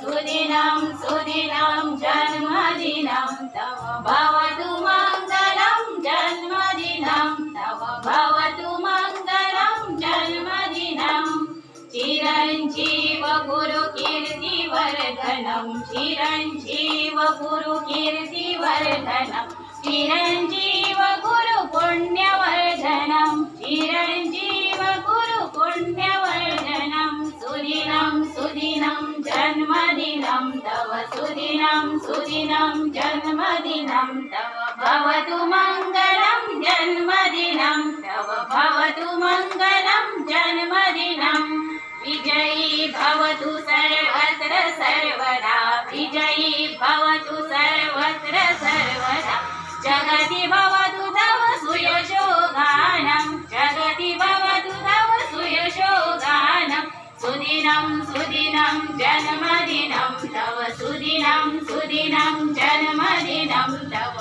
सुदिनं सुदिनं जन्मदिनं तव भवतु मङ्गलं जन्मदिनं तव भवतु मङ्गलं जन्मदिनं चिरञ्जीव गुरु कीर्तिवर्धनं चिरञ्जीव गुरु कीर्तिवर्धनं चिरञ्जीव गुरु पुण्यवर्धनं चिरञ्जीव गुरु पुण्यवर्धनं सुदिनं सुदिनं जन्मदिनं तव सुदिनं सुदिनं जन्मदिनं तव भवतु मङ्गलं जन्मदिनं तव भवतु मङ्गलं जन्मदिनं विजयी भवतु सर्वत्र सर्वदा विजयी भवतु सर्वत्र सर्वदा जगति भवतु तव सुयशोगानं जगति भवतु तव सुयशोगानं सुदिनं सुदिनं जन्मदिनं तव सुदिनं सुदिनं जन्मदिनं तव